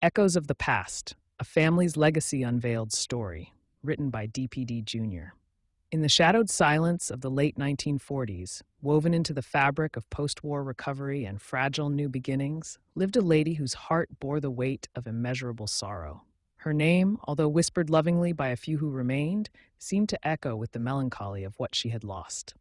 Echoes of the Past, A Family's Legacy Unveiled story, written by DPD Jr. In the shadowed silence of the late 1940s, woven into the fabric of post-war recovery and fragile new beginnings, lived a lady whose heart bore the weight of immeasurable sorrow. Her name, although whispered lovingly by a few who remained, seemed to echo with the melancholy of what she had lost.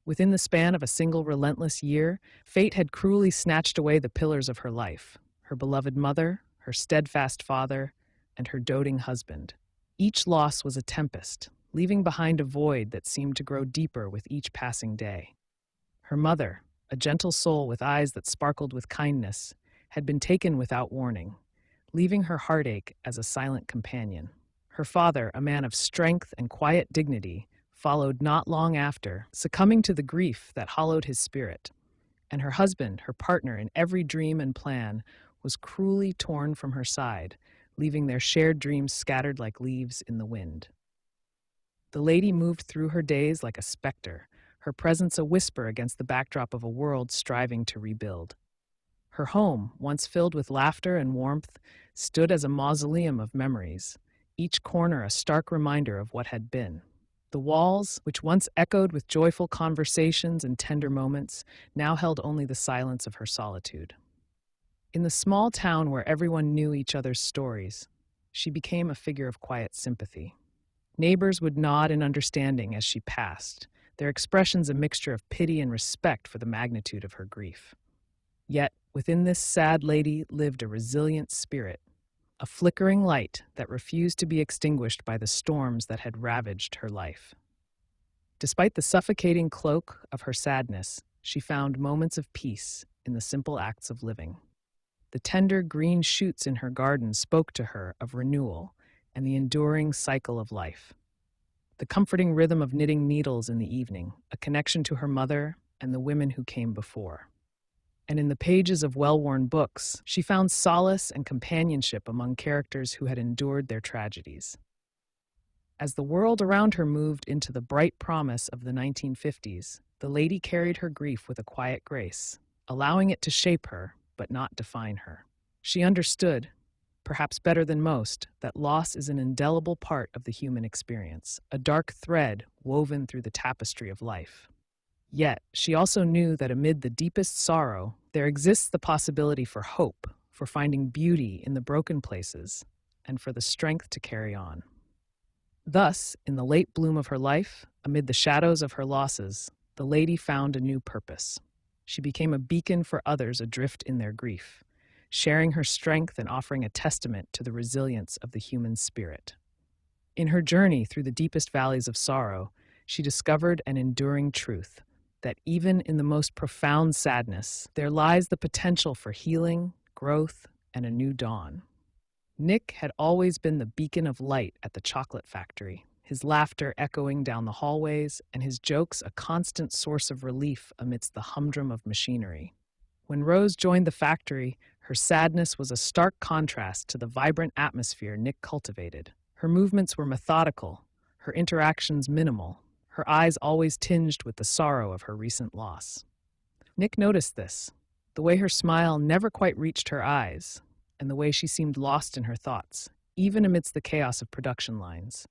Within the span of a single relentless year, fate had cruelly snatched away the pillars of her life: her beloved mother, her steadfast father, and her doting husband. Each loss was a tempest, leaving behind a void that seemed to grow deeper with each passing day. Her mother, a gentle soul with eyes that sparkled with kindness, had been taken without warning, leaving her heartache as a silent companion. Her father, a man of strength and quiet dignity, followed not long after, succumbing to the grief that hollowed his spirit. And her husband, her partner in every dream and plan, was cruelly torn from her side, leaving their shared dreams scattered like leaves in the wind. The lady moved through her days like a specter, her presence a whisper against the backdrop of a world striving to rebuild. Her home, once filled with laughter and warmth, stood as a mausoleum of memories, each corner a stark reminder of what had been. The walls, which once echoed with joyful conversations and tender moments, now held only the silence of her solitude. In the small town where everyone knew each other's stories, she became a figure of quiet sympathy. Neighbors would nod in understanding as she passed, their expressions a mixture of pity and respect for the magnitude of her grief. Yet, within this sad lady lived a resilient spirit, a flickering light that refused to be extinguished by the storms that had ravaged her life. Despite the suffocating cloak of her sadness, she found moments of peace in the simple acts of living. The tender green shoots in her garden spoke to her of renewal and the enduring cycle of life. The comforting rhythm of knitting needles in the evening, a connection to her mother and the women who came before. And in the pages of well-worn books, she found solace and companionship among characters who had endured their tragedies. As the world around her moved into the bright promise of the 1950s, the lady carried her grief with a quiet grace, allowing it to shape her, but not define her. She understood, perhaps better than most, that loss is an indelible part of the human experience, a dark thread woven through the tapestry of life. Yet, she also knew that amid the deepest sorrow, there exists the possibility for hope, for finding beauty in the broken places, and for the strength to carry on. Thus, in the late bloom of her life, amid the shadows of her losses, the lady found a new purpose. She became a beacon for others adrift in their grief, sharing her strength and offering a testament to the resilience of the human spirit. In her journey through the deepest valleys of sorrow, she discovered an enduring truth: that even in the most profound sadness, there lies the potential for healing, growth, and a new dawn. Nick had always been the beacon of light at the chocolate factory, his laughter echoing down the hallways and his jokes a constant source of relief amidst the humdrum of machinery. When Rose joined the factory, her sadness was a stark contrast to the vibrant atmosphere Nick cultivated. Her movements were methodical, her interactions minimal, her eyes always tinged with the sorrow of her recent loss. Nick noticed this, the way her smile never quite reached her eyes, and the way she seemed lost in her thoughts, even amidst the chaos of production lines.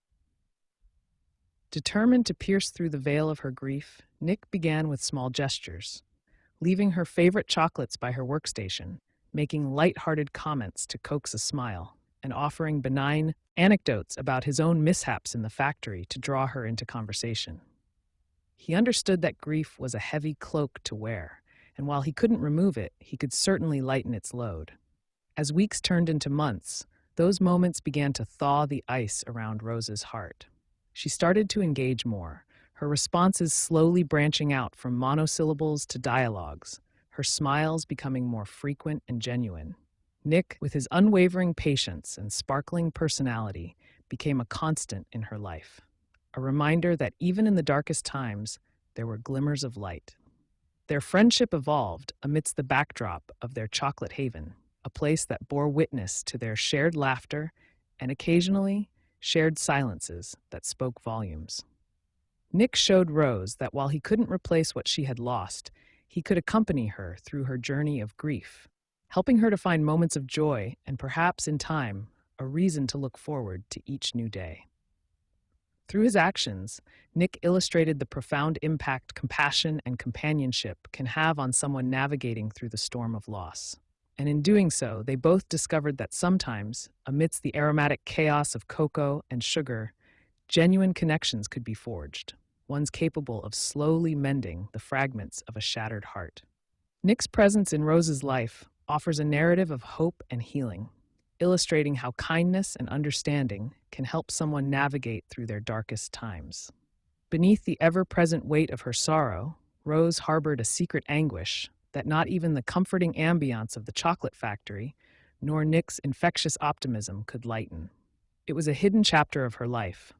Determined to pierce through the veil of her grief, Nick began with small gestures, leaving her favorite chocolates by her workstation, making light-hearted comments to coax a smile, and offering benign anecdotes about his own mishaps in the factory to draw her into conversation. He understood that grief was a heavy cloak to wear, and while he couldn't remove it, he could certainly lighten its load. As weeks turned into months, those moments began to thaw the ice around Rose's heart. She started to engage more, her responses slowly branching out from monosyllables to dialogues, her smiles becoming more frequent and genuine. Nick, with his unwavering patience and sparkling personality, became a constant in her life, a reminder that even in the darkest times, there were glimmers of light. Their friendship evolved amidst the backdrop of their chocolate haven, a place that bore witness to their shared laughter and occasionally shared silences that spoke volumes. Nick showed Rose that while he couldn't replace what she had lost, he could accompany her through her journey of grief, helping her to find moments of joy and perhaps, in time, a reason to look forward to each new day. Through his actions, Nick illustrated the profound impact compassion and companionship can have on someone navigating through the storm of loss. And in doing so, they both discovered that sometimes, amidst the aromatic chaos of cocoa and sugar, genuine connections could be forged, ones capable of slowly mending the fragments of a shattered heart. Nick's presence in Rose's life offers a narrative of hope and healing, illustrating how kindness and understanding can help someone navigate through their darkest times. Beneath the ever-present weight of her sorrow, Rose harbored a secret anguish that not even the comforting ambiance of the chocolate factory nor Nick's infectious optimism could lighten. It was a hidden chapter of her life,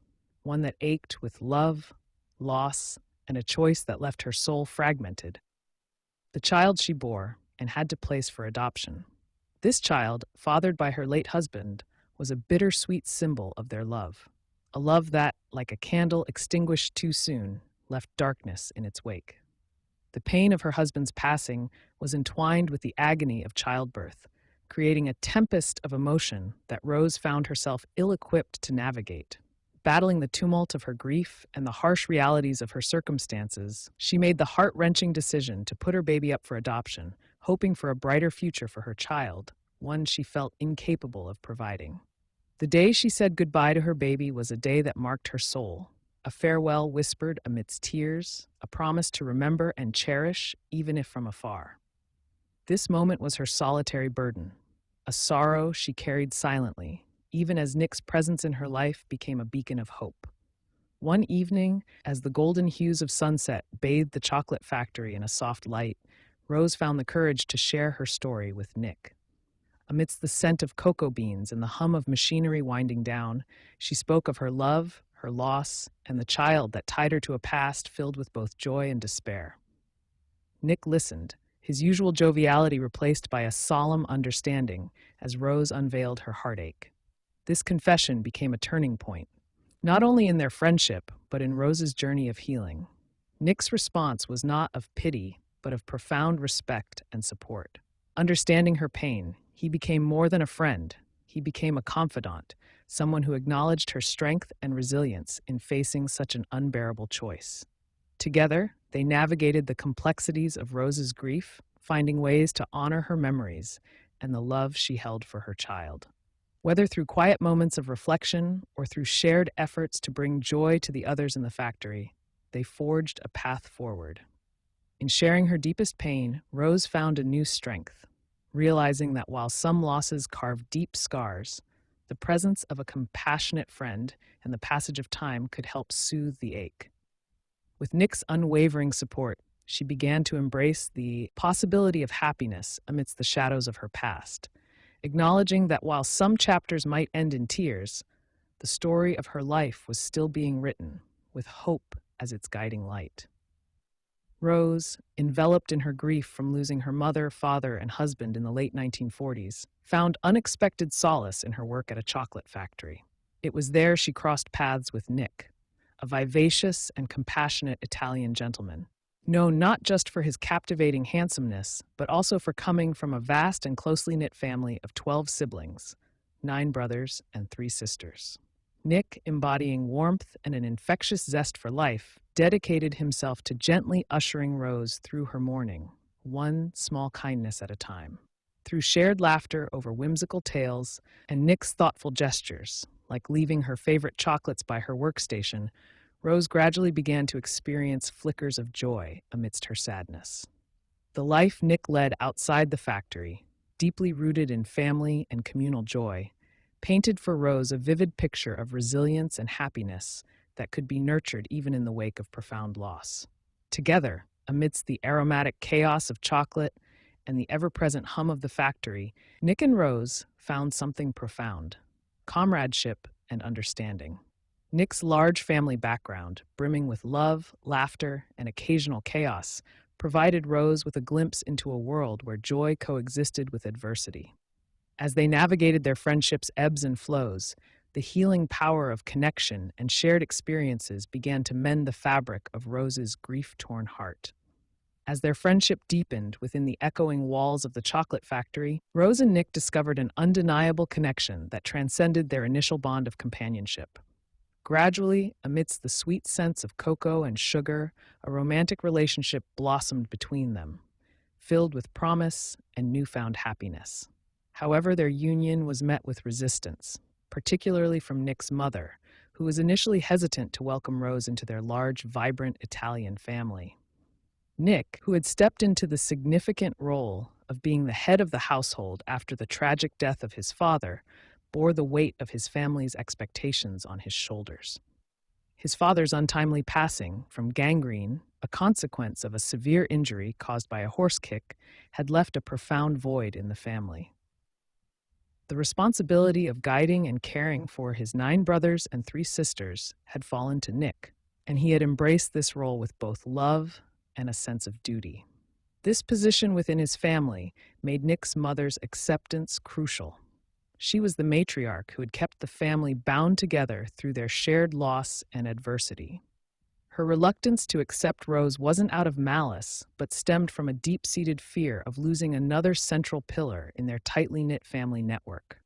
one that ached with love, loss, and a choice that left her soul fragmented. The child she bore and had to place for adoption. This child, fathered by her late husband, was a bittersweet symbol of their love, a love that, like a candle extinguished too soon, left darkness in its wake. The pain of her husband's passing was entwined with the agony of childbirth, creating a tempest of emotion that Rose found herself ill-equipped to navigate. Battling the tumult of her grief and the harsh realities of her circumstances, she made the heart-wrenching decision to put her baby up for adoption, hoping for a brighter future for her child, one she felt incapable of providing. The day she said goodbye to her baby was a day that marked her soul, a farewell whispered amidst tears, a promise to remember and cherish, even if from afar. This moment was her solitary burden, a sorrow she carried silently, even as Nick's presence in her life became a beacon of hope. One evening, as the golden hues of sunset bathed the chocolate factory in a soft light, Rose found the courage to share her story with Nick. Amidst the scent of cocoa beans and the hum of machinery winding down, she spoke of her love, her loss, and the child that tied her to a past filled with both joy and despair. Nick listened, his usual joviality replaced by a solemn understanding as Rose unveiled her heartache. This confession became a turning point, not only in their friendship, but in Rose's journey of healing. Nick's response was not of pity, but of profound respect and support. Understanding her pain, he became more than a friend. He became a confidant, someone who acknowledged her strength and resilience in facing such an unbearable choice. Together, they navigated the complexities of Rose's grief, finding ways to honor her memories and the love she held for her child. Whether through quiet moments of reflection or through shared efforts to bring joy to the others in the factory, they forged a path forward. In sharing her deepest pain, Rose found a new strength, realizing that while some losses carve deep scars, the presence of a compassionate friend and the passage of time could help soothe the ache. With Nick's unwavering support, she began to embrace the possibility of happiness amidst the shadows of her past, acknowledging that while some chapters might end in tears, the story of her life was still being written, with hope as its guiding light. Rose, enveloped in her grief from losing her mother, father, and husband in the late 1940s, found unexpected solace in her work at a chocolate factory. It was there she crossed paths with Nick, a vivacious and compassionate Italian gentleman, known not just for his captivating handsomeness, but also for coming from a vast and closely knit family of 12 siblings, 9 brothers and 3 sisters. Nick, embodying warmth and an infectious zest for life, dedicated himself to gently ushering Rose through her mourning, one small kindness at a time. Through shared laughter over whimsical tales and Nick's thoughtful gestures, like leaving her favorite chocolates by her workstation, Rose gradually began to experience flickers of joy amidst her sadness. The life Nick led outside the factory, deeply rooted in family and communal joy, painted for Rose a vivid picture of resilience and happiness that could be nurtured even in the wake of profound loss. Together, amidst the aromatic chaos of chocolate and the ever-present hum of the factory, Nick and Rose found something profound: comradeship and understanding. Nick's large family background, brimming with love, laughter, and occasional chaos, provided Rose with a glimpse into a world where joy coexisted with adversity. As they navigated their friendship's ebbs and flows, the healing power of connection and shared experiences began to mend the fabric of Rose's grief-torn heart. As their friendship deepened within the echoing walls of the chocolate factory, Rose and Nick discovered an undeniable connection that transcended their initial bond of companionship. Gradually, amidst the sweet scents of cocoa and sugar, a romantic relationship blossomed between them, filled with promise and newfound happiness. However, their union was met with resistance, particularly from Nick's mother, who was initially hesitant to welcome Rose into their large, vibrant Italian family. Nick, who had stepped into the significant role of being the head of the household after the tragic death of his father, bore the weight of his family's expectations on his shoulders. His father's untimely passing from gangrene, a consequence of a severe injury caused by a horse kick, had left a profound void in the family. The responsibility of guiding and caring for his 9 brothers and 3 sisters had fallen to Nick, and he had embraced this role with both love and a sense of duty. This position within his family made Nick's mother's acceptance crucial. She was the matriarch who had kept the family bound together through their shared loss and adversity. Her reluctance to accept Rose wasn't out of malice, but stemmed from a deep-seated fear of losing another central pillar in their tightly knit family network.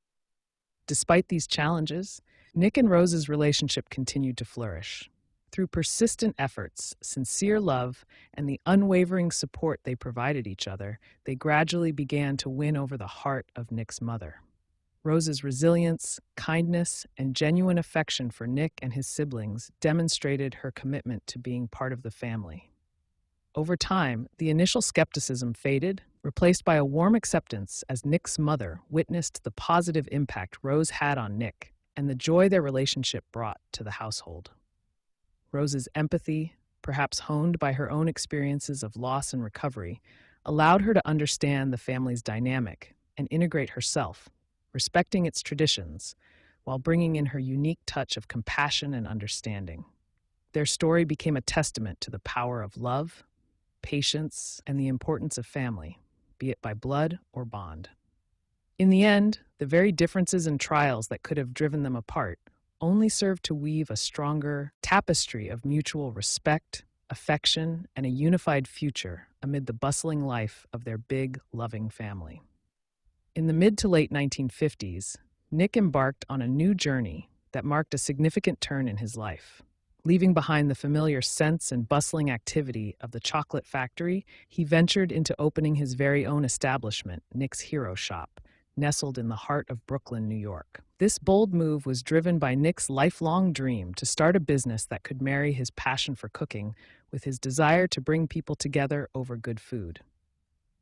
Despite these challenges, Nick and Rose's relationship continued to flourish. Through persistent efforts, sincere love, and the unwavering support they provided each other, they gradually began to win over the heart of Nick's mother. Rose's resilience, kindness, and genuine affection for Nick and his siblings demonstrated her commitment to being part of the family. Over time, the initial skepticism faded, replaced by a warm acceptance as Nick's mother witnessed the positive impact Rose had on Nick and the joy their relationship brought to the household. Rose's empathy, perhaps honed by her own experiences of loss and recovery, allowed her to understand the family's dynamic and integrate herself, respecting its traditions, while bringing in her unique touch of compassion and understanding. Their story became a testament to the power of love, patience, and the importance of family, be it by blood or bond. In the end, the very differences and trials that could have driven them apart only served to weave a stronger tapestry of mutual respect, affection, and a unified future amid the bustling life of their big, loving family. In the mid to late 1950s, Nick embarked on a new journey that marked a significant turn in his life. Leaving behind the familiar scents and bustling activity of the chocolate factory, he ventured into opening his very own establishment, Nick's Hero Shop, nestled in the heart of Brooklyn, New York. This bold move was driven by Nick's lifelong dream to start a business that could marry his passion for cooking with his desire to bring people together over good food.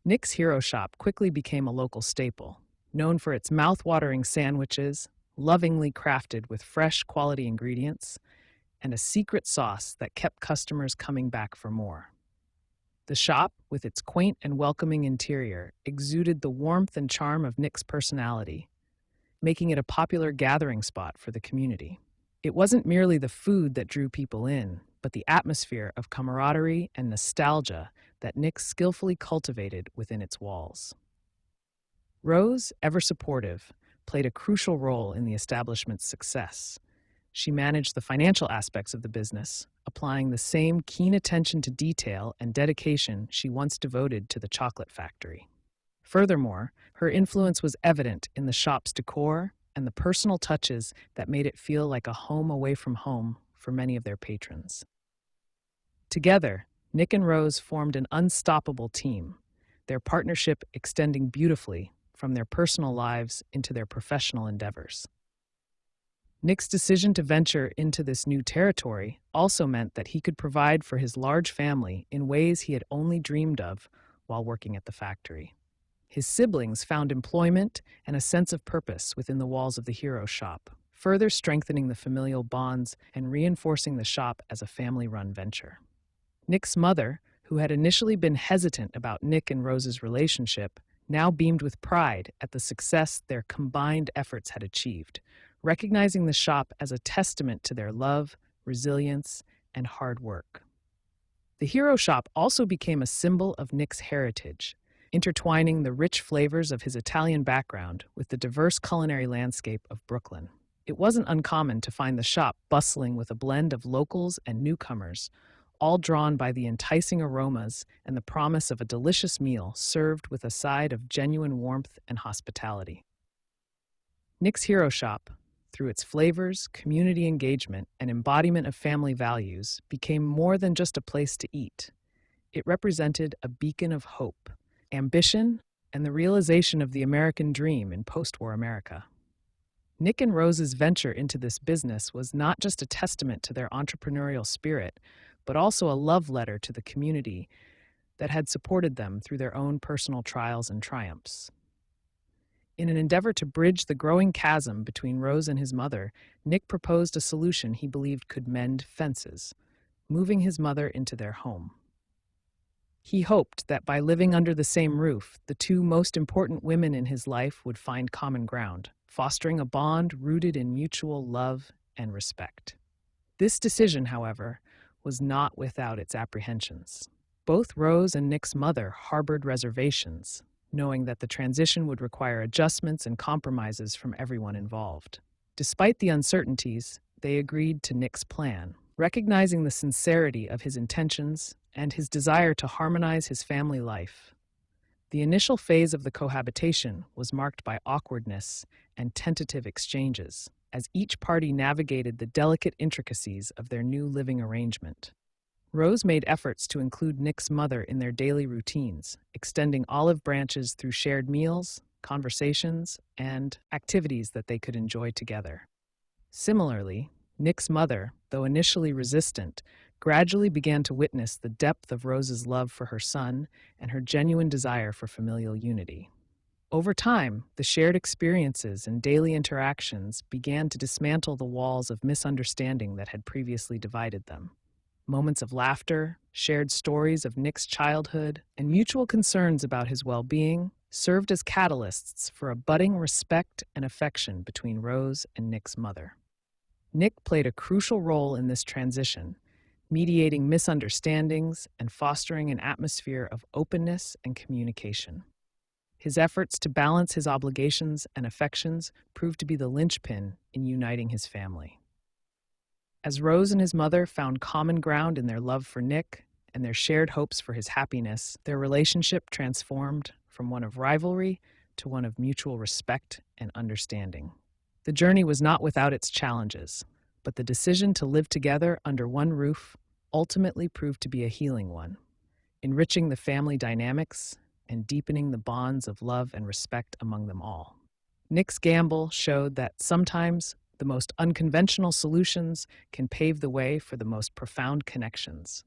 Nick's Hero Shop quickly became a local staple, known for its mouth-watering sandwiches, lovingly crafted with fresh, quality ingredients, and a secret sauce that kept customers coming back for more. The shop, with its quaint and welcoming interior, exuded the warmth and charm of Nick's personality, making it a popular gathering spot for the community. It wasn't merely the food that drew people in, but the atmosphere of camaraderie and nostalgia that Nick skillfully cultivated within its walls. Rose, ever supportive, played a crucial role in the establishment's success. She managed the financial aspects of the business, applying the same keen attention to detail and dedication she once devoted to the chocolate factory. Furthermore, her influence was evident in the shop's decor and the personal touches that made it feel like a home away from home for many of their patrons. Together, Nick and Rose formed an unstoppable team, their partnership extending beautifully from their personal lives into their professional endeavors. Nick's decision to venture into this new territory also meant that he could provide for his large family in ways he had only dreamed of while working at the factory. His siblings found employment and a sense of purpose within the walls of the Hero Shop, further strengthening the familial bonds and reinforcing the shop as a family-run venture. Nick's mother, who had initially been hesitant about Nick and Rose's relationship, now beamed with pride at the success their combined efforts had achieved, recognizing the shop as a testament to their love, resilience, and hard work. The Hero Shop also became a symbol of Nick's heritage, intertwining the rich flavors of his Italian background with the diverse culinary landscape of Brooklyn. It wasn't uncommon to find the shop bustling with a blend of locals and newcomers, all drawn by the enticing aromas and the promise of a delicious meal served with a side of genuine warmth and hospitality. Nick's Hero Shop, through its flavors, community engagement, and embodiment of family values, became more than just a place to eat. It represented a beacon of hope, ambition, and the realization of the American dream in post-war America. Nick and Rose's venture into this business was not just a testament to their entrepreneurial spirit, but also a love letter to the community that had supported them through their own personal trials and triumphs. In an endeavor to bridge the growing chasm between Rose and his mother, Nick proposed a solution he believed could mend fences, moving his mother into their home. He hoped that by living under the same roof, the two most important women in his life would find common ground, fostering a bond rooted in mutual love and respect. This decision, however, was not without its apprehensions. Both Rose and Nick's mother harbored reservations, knowing that the transition would require adjustments and compromises from everyone involved. Despite the uncertainties, they agreed to Nick's plan, recognizing the sincerity of his intentions and his desire to harmonize his family life. The initial phase of the cohabitation was marked by awkwardness and tentative exchanges, as each party navigated the delicate intricacies of their new living arrangement. Rose made efforts to include Nick's mother in their daily routines, extending olive branches through shared meals, conversations, and activities that they could enjoy together. Similarly, Nick's mother, though initially resistant, gradually began to witness the depth of Rose's love for her son and her genuine desire for familial unity. Over time, the shared experiences and daily interactions began to dismantle the walls of misunderstanding that had previously divided them. Moments of laughter, shared stories of Nick's childhood, and mutual concerns about his well-being served as catalysts for a budding respect and affection between Rose and Nick's mother. Nick played a crucial role in this transition, mediating misunderstandings and fostering an atmosphere of openness and communication. His efforts to balance his obligations and affections proved to be the linchpin in uniting his family. As Rose and his mother found common ground in their love for Nick and their shared hopes for his happiness, their relationship transformed from one of rivalry to one of mutual respect and understanding. The journey was not without its challenges, but the decision to live together under one roof ultimately proved to be a healing one, enriching the family dynamics and deepening the bonds of love and respect among them all. Nick's gamble showed that sometimes the most unconventional solutions can pave the way for the most profound connections,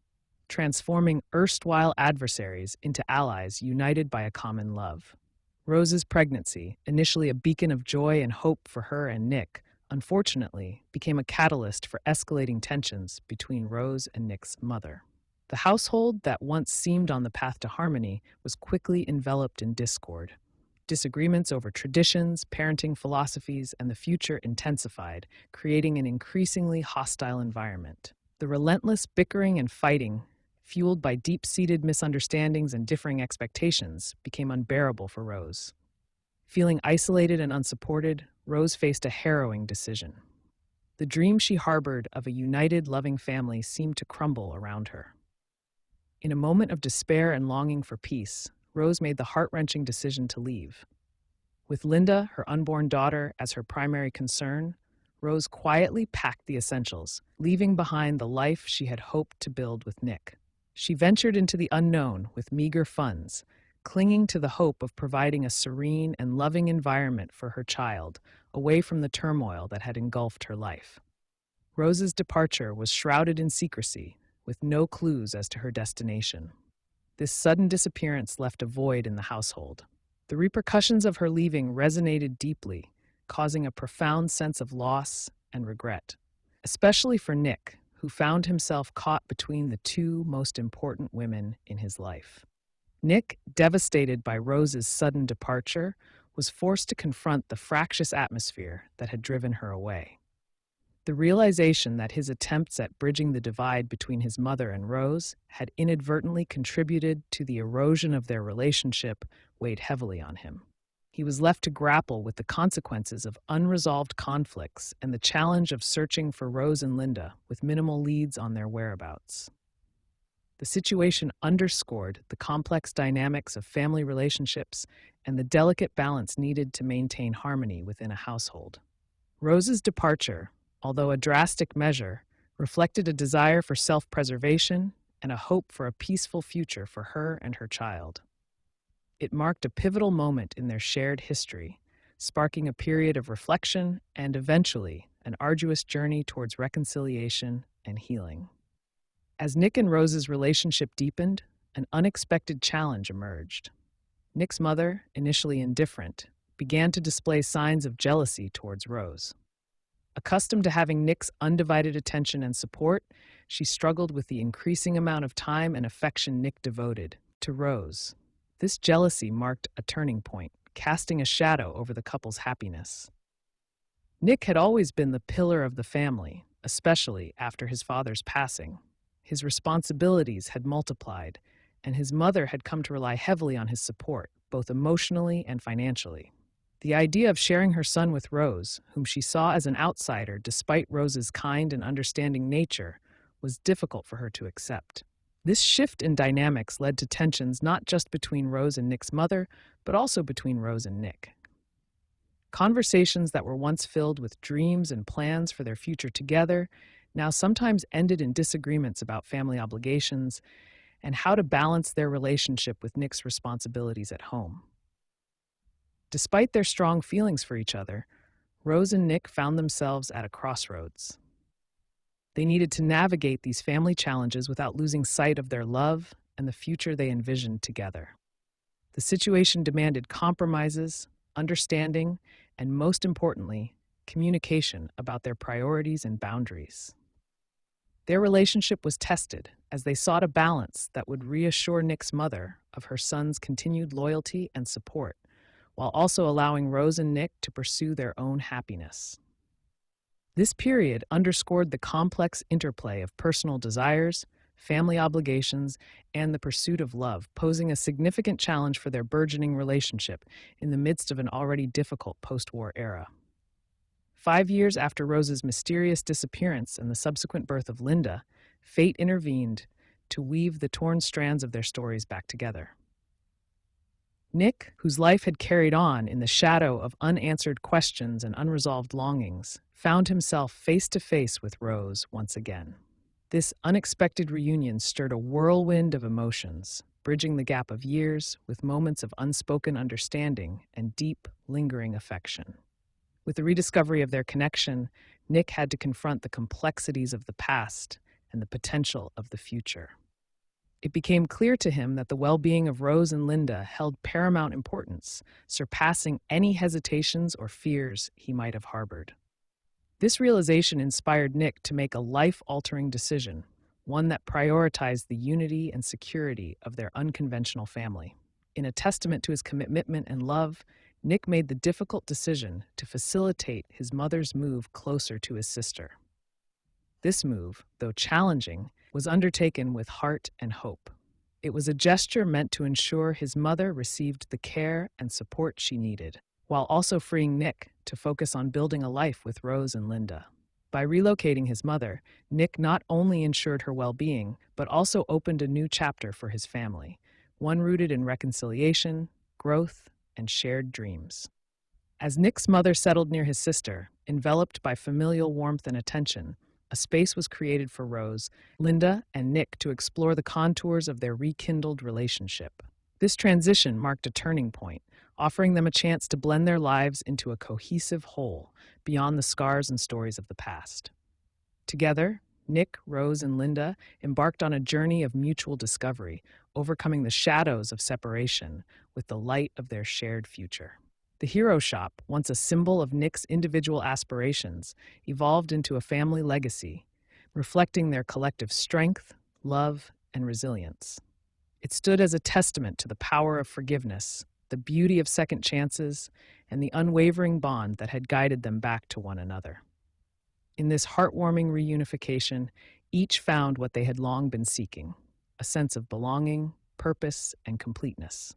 transforming erstwhile adversaries into allies united by a common love. Rose's pregnancy, initially a beacon of joy and hope for her and Nick, unfortunately became a catalyst for escalating tensions between Rose and Nick's mother. The household that once seemed on the path to harmony was quickly enveloped in discord. Disagreements over traditions, parenting philosophies, and the future intensified, creating an increasingly hostile environment. The relentless bickering and fighting, fueled by deep-seated misunderstandings and differing expectations, became unbearable for Rose. Feeling isolated and unsupported, Rose faced a harrowing decision. The dream she harbored of a united, loving family seemed to crumble around her. In a moment of despair and longing for peace, Rose made the heart-wrenching decision to leave. With Linda, her unborn daughter, as her primary concern, Rose quietly packed the essentials, leaving behind the life she had hoped to build with Nick. She ventured into the unknown with meager funds, clinging to the hope of providing a serene and loving environment for her child, away from the turmoil that had engulfed her life. Rose's departure was shrouded in secrecy, with no clues as to her destination. This sudden disappearance left a void in the household. The repercussions of her leaving resonated deeply, causing a profound sense of loss and regret, especially for Nick, who found himself caught between the two most important women in his life. Nick, devastated by Rose's sudden departure, was forced to confront the fractious atmosphere that had driven her away. The realization that his attempts at bridging the divide between his mother and Rose had inadvertently contributed to the erosion of their relationship weighed heavily on him. He was left to grapple with the consequences of unresolved conflicts and the challenge of searching for Rose and Linda with minimal leads on their whereabouts. The situation underscored the complex dynamics of family relationships and the delicate balance needed to maintain harmony within a household. Rose's departure, although a drastic measure, reflected a desire for self-preservation and a hope for a peaceful future for her and her child. It marked a pivotal moment in their shared history, sparking a period of reflection and eventually an arduous journey towards reconciliation and healing. As Nick and Rose's relationship deepened, an unexpected challenge emerged. Nick's mother, initially indifferent, began to display signs of jealousy towards Rose. Accustomed to having Nick's undivided attention and support, she struggled with the increasing amount of time and affection Nick devoted to Rose. This jealousy marked a turning point, casting a shadow over the couple's happiness. Nick had always been the pillar of the family, especially after his father's passing. His responsibilities had multiplied, and his mother had come to rely heavily on his support, both emotionally and financially. The idea of sharing her son with Rose, whom she saw as an outsider despite Rose's kind and understanding nature, was difficult for her to accept. This shift in dynamics led to tensions not just between Rose and Nick's mother, but also between Rose and Nick. Conversations that were once filled with dreams and plans for their future together now sometimes ended in disagreements about family obligations and how to balance their relationship with Nick's responsibilities at home. Despite their strong feelings for each other, Rose and Nick found themselves at a crossroads. They needed to navigate these family challenges without losing sight of their love and the future they envisioned together. The situation demanded compromises, understanding, and most importantly, communication about their priorities and boundaries. Their relationship was tested as they sought a balance that would reassure Nick's mother of her son's continued loyalty and support, while also allowing Rose and Nick to pursue their own happiness. This period underscored the complex interplay of personal desires, family obligations, and the pursuit of love, posing a significant challenge for their burgeoning relationship in the midst of an already difficult post-war era. 5 years after Rose's mysterious disappearance and the subsequent birth of Linda, fate intervened to weave the torn strands of their stories back together. Nick, whose life had carried on in the shadow of unanswered questions and unresolved longings, found himself face to face with Rose once again. This unexpected reunion stirred a whirlwind of emotions, bridging the gap of years with moments of unspoken understanding and deep, lingering affection. With the rediscovery of their connection, Nick had to confront the complexities of the past and the potential of the future. It became clear to him that the well-being of Rose and Linda held paramount importance, surpassing any hesitations or fears he might have harbored. This realization inspired Nick to make a life-altering decision, one that prioritized the unity and security of their unconventional family. In a testament to his commitment and love, Nick made the difficult decision to facilitate his mother's move closer to his sister. This move, though challenging, was undertaken with heart and hope. It was a gesture meant to ensure his mother received the care and support she needed, while also freeing Nick to focus on building a life with Rose and Linda. By relocating his mother, Nick not only ensured her well-being, but also opened a new chapter for his family, one rooted in reconciliation, growth, and shared dreams. As Nick's mother settled near his sister, enveloped by familial warmth and attention, a space was created for Rose, Linda, and Nick to explore the contours of their rekindled relationship. This transition marked a turning point, offering them a chance to blend their lives into a cohesive whole beyond the scars and stories of the past. Together, Nick, Rose, and Linda embarked on a journey of mutual discovery, overcoming the shadows of separation with the light of their shared future. The Hero Shop, once a symbol of Nick's individual aspirations, evolved into a family legacy, reflecting their collective strength, love, and resilience. It stood as a testament to the power of forgiveness, the beauty of second chances, and the unwavering bond that had guided them back to one another. In this heartwarming reunification, each found what they had long been seeking, a sense of belonging, purpose, and completeness.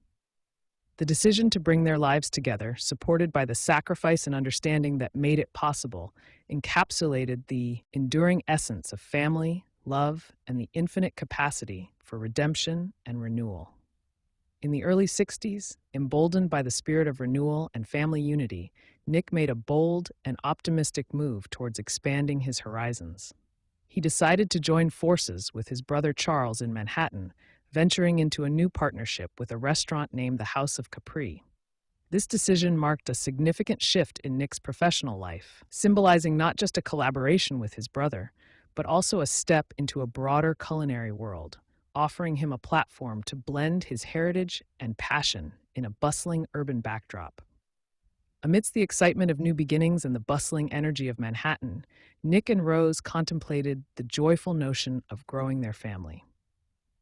The decision to bring their lives together, supported by the sacrifice and understanding that made it possible, encapsulated the enduring essence of family, love, and the infinite capacity for redemption and renewal. In the early 60s, emboldened by the spirit of renewal and family unity, Nick made a bold and optimistic move towards expanding his horizons. He decided to join forces with his brother Charles in Manhattan, venturing into a new partnership with a restaurant named the House of Capri. This decision marked a significant shift in Nick's professional life, symbolizing not just a collaboration with his brother, but also a step into a broader culinary world, offering him a platform to blend his heritage and passion in a bustling urban backdrop. Amidst the excitement of new beginnings and the bustling energy of Manhattan, Nick and Rose contemplated the joyful notion of growing their family.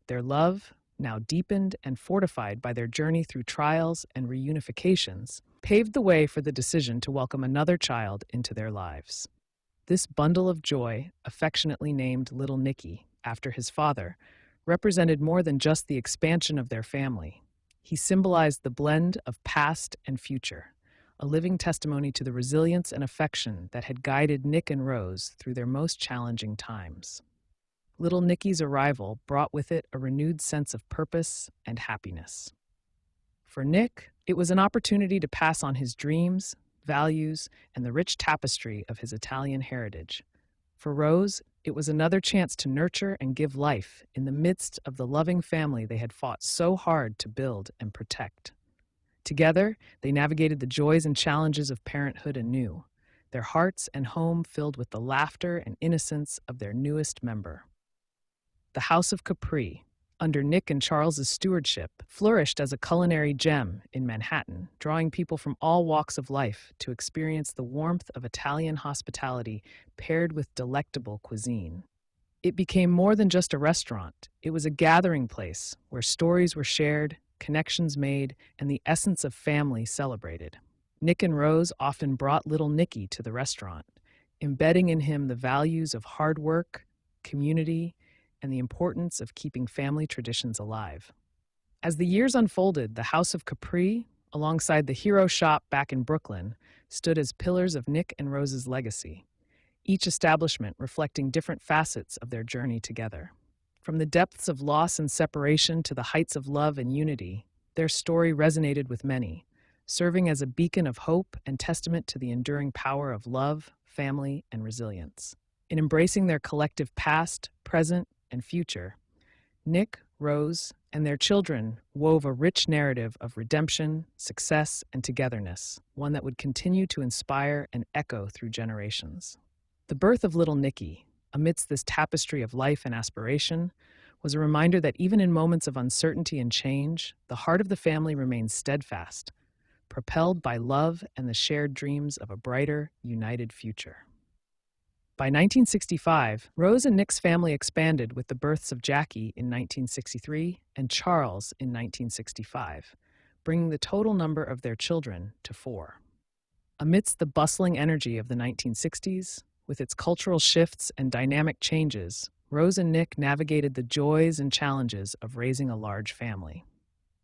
Their love, now deepened and fortified by their journey through trials and reunifications, paved the way for the decision to welcome another child into their lives. This bundle of joy, affectionately named Little Nicky after his father, represented more than just the expansion of their family. He symbolized the blend of past and future, a living testimony to the resilience and affection that had guided Nick and Rose through their most challenging times. Little Nicky's arrival brought with it a renewed sense of purpose and happiness. For Nick, it was an opportunity to pass on his dreams, values, and the rich tapestry of his Italian heritage. For Rose, it was another chance to nurture and give life in the midst of the loving family they had fought so hard to build and protect. Together, they navigated the joys and challenges of parenthood anew, their hearts and home filled with the laughter and innocence of their newest member. The House of Capri, under Nick and Charles's stewardship, flourished as a culinary gem in Manhattan, drawing people from all walks of life to experience the warmth of Italian hospitality paired with delectable cuisine. It became more than just a restaurant. It was a gathering place where stories were shared, connections made, and the essence of family celebrated. Nick and Rose often brought little Nicky to the restaurant, embedding in him the values of hard work, community, and the importance of keeping family traditions alive. As the years unfolded, the House of Capri, alongside the Hero Shop back in Brooklyn, stood as pillars of Nick and Rose's legacy, each establishment reflecting different facets of their journey together. From the depths of loss and separation to the heights of love and unity, their story resonated with many, serving as a beacon of hope and testament to the enduring power of love, family, and resilience. In embracing their collective past, present, and future, Nick, Rose, and their children wove a rich narrative of redemption, success, and togetherness, one that would continue to inspire and echo through generations. The birth of little Nicky, amidst this tapestry of life and aspiration, was a reminder that even in moments of uncertainty and change, the heart of the family remains steadfast, propelled by love and the shared dreams of a brighter, united future. By 1965, Rose and Nick's family expanded with the births of Jackie in 1963 and Charles in 1965, bringing the total number of their children to 4. Amidst the bustling energy of the 1960s, with its cultural shifts and dynamic changes, Rose and Nick navigated the joys and challenges of raising a large family.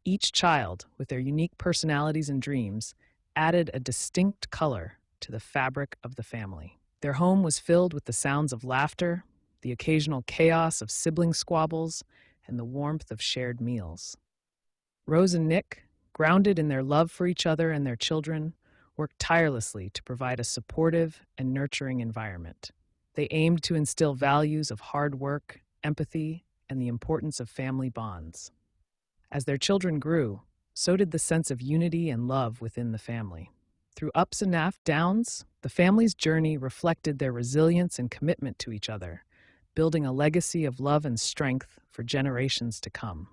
Each child, with their unique personalities and dreams, added a distinct color to the fabric of the family. Their home was filled with the sounds of laughter, the occasional chaos of sibling squabbles, and the warmth of shared meals. Rose and Nick, grounded in their love for each other and their children, worked tirelessly to provide a supportive and nurturing environment. They aimed to instill values of hard work, empathy, and the importance of family bonds. As their children grew, so did the sense of unity and love within the family. Through ups and downs, the family's journey reflected their resilience and commitment to each other, building a legacy of love and strength for generations to come.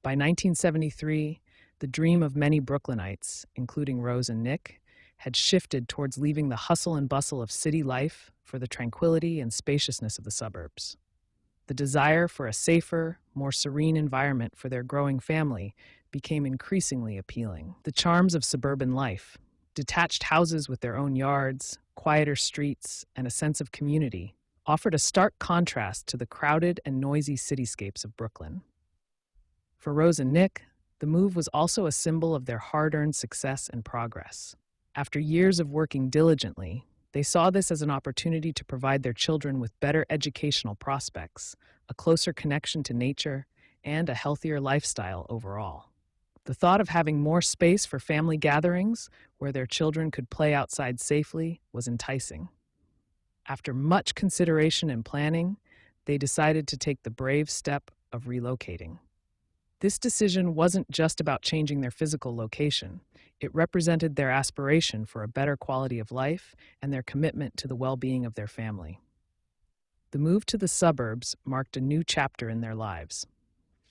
By 1973, the dream of many Brooklynites, including Rose and Nick, had shifted towards leaving the hustle and bustle of city life for the tranquility and spaciousness of the suburbs. The desire for a safer, more serene environment for their growing family became increasingly appealing. The charms of suburban life, detached houses with their own yards, quieter streets, and a sense of community, offered a stark contrast to the crowded and noisy cityscapes of Brooklyn. For Rose and Nick, the move was also a symbol of their hard-earned success and progress. After years of working diligently, They saw this as an opportunity to provide their children with better educational prospects, a closer connection to nature, and a healthier lifestyle overall. The thought of having more space for family gatherings where their children could play outside safely was enticing. After much consideration and planning, they decided to take the brave step of relocating. This decision wasn't just about changing their physical location. It represented their aspiration for a better quality of life and their commitment to the well-being of their family. The move to the suburbs marked a new chapter in their lives,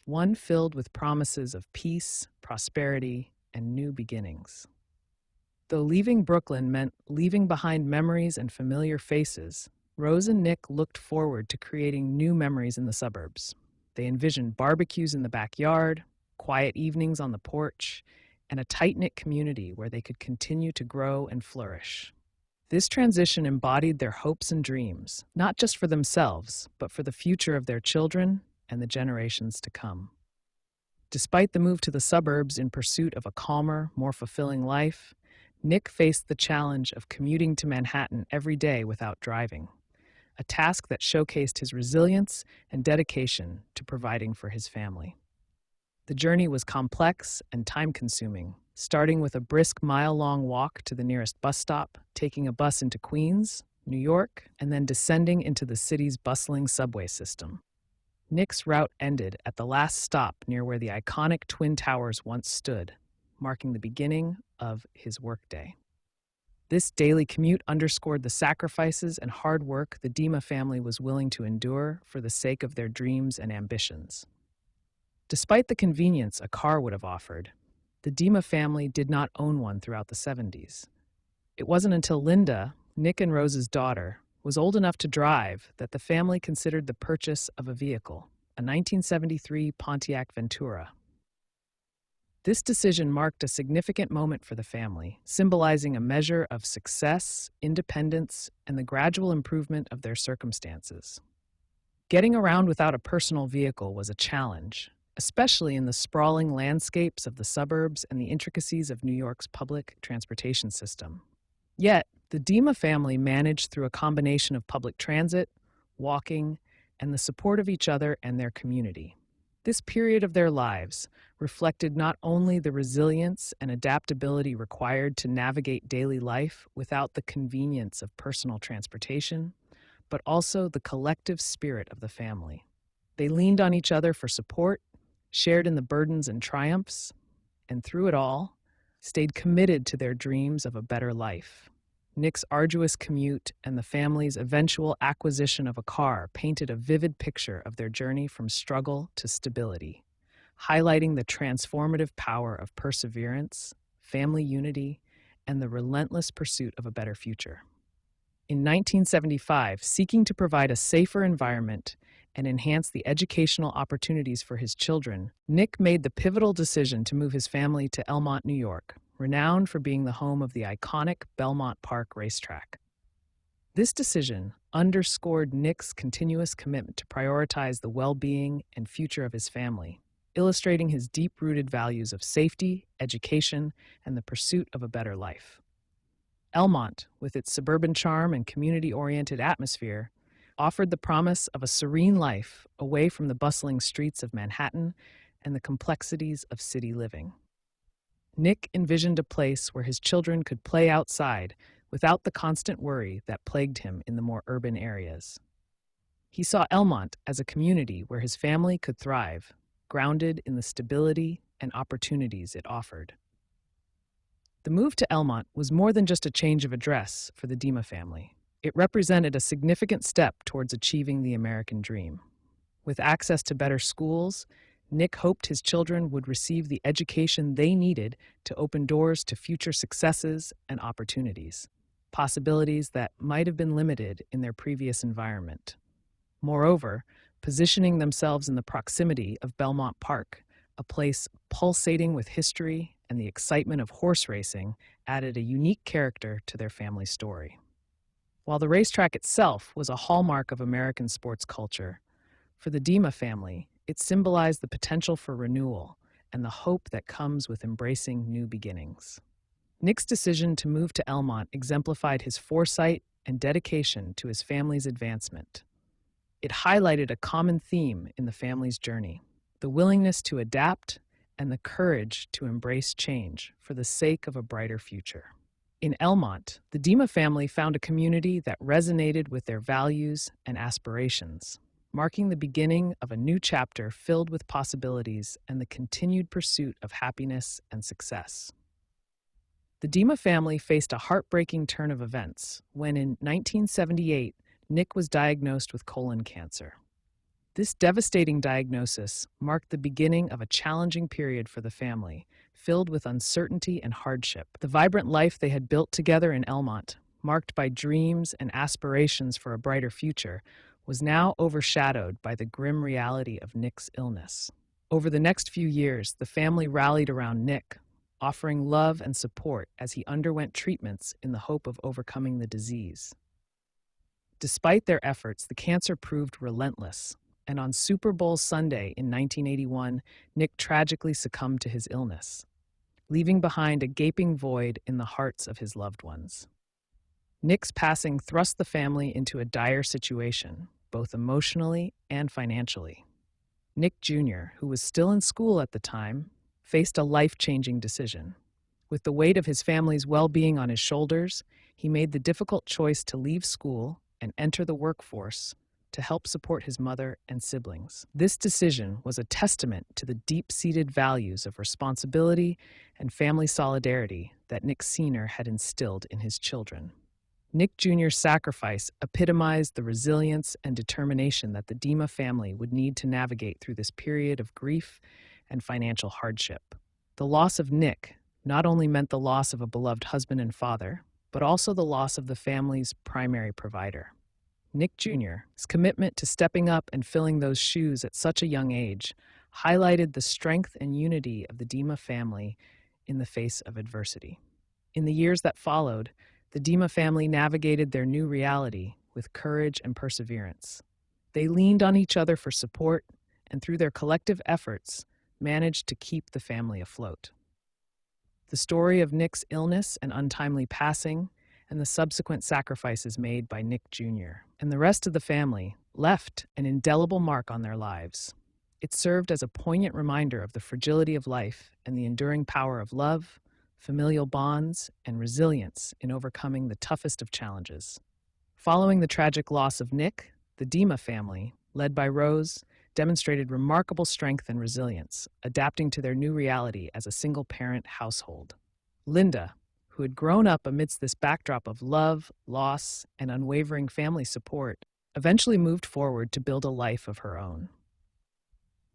one filled with promises of peace, prosperity, and new beginnings. Though leaving Brooklyn meant leaving behind memories and familiar faces, Rose and Nick looked forward to creating new memories in the suburbs. They envisioned barbecues in the backyard, quiet evenings on the porch, and a tight-knit community where they could continue to grow and flourish. This transition embodied their hopes and dreams, not just for themselves, but for the future of their children and the generations to come. Despite the move to the suburbs in pursuit of a calmer, more fulfilling life, Nick faced the challenge of commuting to Manhattan every day without driving, a task that showcased his resilience and dedication to providing for his family. The journey was complex and time-consuming, starting with a brisk mile-long walk to the nearest bus stop, taking a bus into Queens, New York, and then descending into the city's bustling subway system. Nick's route ended at the last stop near where the iconic Twin Towers once stood, marking the beginning of his workday. This daily commute underscored the sacrifices and hard work the Dima family was willing to endure for the sake of their dreams and ambitions. Despite the convenience a car would have offered, the Dima family did not own one throughout the 70s. It wasn't until Linda, Nick and Rose's daughter, was old enough to drive that the family considered the purchase of a vehicle, a 1973 Pontiac Ventura. This decision marked a significant moment for the family, symbolizing a measure of success, independence, and the gradual improvement of their circumstances. Getting around without a personal vehicle was a challenge, especially in the sprawling landscapes of the suburbs and the intricacies of New York's public transportation system. Yet, the Dima family managed through a combination of public transit, walking, and the support of each other and their community. This period of their lives reflected not only the resilience and adaptability required to navigate daily life without the convenience of personal transportation, but also the collective spirit of the family. They leaned on each other for support, shared in the burdens and triumphs, and through it all, stayed committed to their dreams of a better life. Nick's arduous commute and the family's eventual acquisition of a car painted a vivid picture of their journey from struggle to stability, highlighting the transformative power of perseverance, family unity, and the relentless pursuit of a better future. In 1975, seeking to provide a safer environment and enhance the educational opportunities for his children, Nick made the pivotal decision to move his family to Elmont, New York, renowned for being the home of the iconic Belmont Park racetrack. This decision underscored Nick's continuous commitment to prioritize the well-being and future of his family, illustrating his deep-rooted values of safety, education, and the pursuit of a better life. Elmont, with its suburban charm and community-oriented atmosphere, offered the promise of a serene life away from the bustling streets of Manhattan and the complexities of city living. Nick envisioned a place where his children could play outside without the constant worry that plagued him in the more urban areas. He saw Elmont as a community where his family could thrive, grounded in the stability and opportunities it offered. The move to Elmont was more than just a change of address for the Dima family. It represented a significant step towards achieving the American dream. With access to better schools, Nick hoped his children would receive the education they needed to open doors to future successes and opportunities, possibilities that might have been limited in their previous environment. Moreover, positioning themselves in the proximity of Belmont Park, a place pulsating with history and the excitement of horse racing, added a unique character to their family story. While the racetrack itself was a hallmark of American sports culture, for the Dima family, it symbolized the potential for renewal and the hope that comes with embracing new beginnings. Nick's decision to move to Elmont exemplified his foresight and dedication to his family's advancement. It highlighted a common theme in the family's journey: the willingness to adapt and the courage to embrace change for the sake of a brighter future. In Elmont, the Dima family found a community that resonated with their values and aspirations, marking the beginning of a new chapter filled with possibilities and the continued pursuit of happiness and success. The Dima family faced a heartbreaking turn of events when, in 1978, Nick was diagnosed with colon cancer. This devastating diagnosis marked the beginning of a challenging period for the family, filled with uncertainty and hardship. The vibrant life they had built together in Elmont, marked by dreams and aspirations for a brighter future, was now overshadowed by the grim reality of Nick's illness. Over the next few years, the family rallied around Nick, offering love and support as he underwent treatments in the hope of overcoming the disease. Despite their efforts, the cancer proved relentless, and on Super Bowl Sunday in 1981, Nick tragically succumbed to his illness, leaving behind a gaping void in the hearts of his loved ones. Nick's passing thrust the family into a dire situation, both emotionally and financially. Nick Jr., who was still in school at the time, faced a life-changing decision. With the weight of his family's well-being on his shoulders, he made the difficult choice to leave school and enter the workforce to help support his mother and siblings. This decision was a testament to the deep-seated values of responsibility and family solidarity that Nick Sr. had instilled in his children. Nick Jr.'s sacrifice epitomized the resilience and determination that the Dima family would need to navigate through this period of grief and financial hardship. The loss of Nick not only meant the loss of a beloved husband and father, but also the loss of the family's primary provider. Nick Jr.'s commitment to stepping up and filling those shoes at such a young age highlighted the strength and unity of the Dima family in the face of adversity. In the years that followed, the Dima family navigated their new reality with courage and perseverance. They leaned on each other for support, and through their collective efforts, managed to keep the family afloat. The story of Nick's illness and untimely passing, and the subsequent sacrifices made by Nick Jr. and the rest of the family, left an indelible mark on their lives. It served as a poignant reminder of the fragility of life and the enduring power of love, familial bonds, and resilience in overcoming the toughest of challenges. Following the tragic loss of Nick, the Dima family, led by Rose, demonstrated remarkable strength and resilience, adapting to their new reality as a single-parent household. Linda, who had grown up amidst this backdrop of love, loss, and unwavering family support, eventually moved forward to build a life of her own.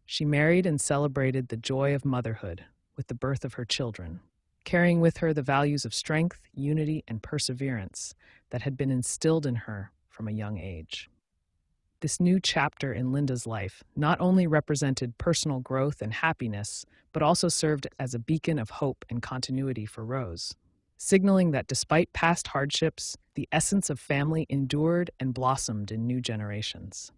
She married and celebrated the joy of motherhood with the birth of her children, carrying with her the values of strength, unity, and perseverance that had been instilled in her from a young age. This new chapter in Linda's life not only represented personal growth and happiness, but also served as a beacon of hope and continuity for Rose, signaling that despite past hardships, the essence of family endured and blossomed in new generations.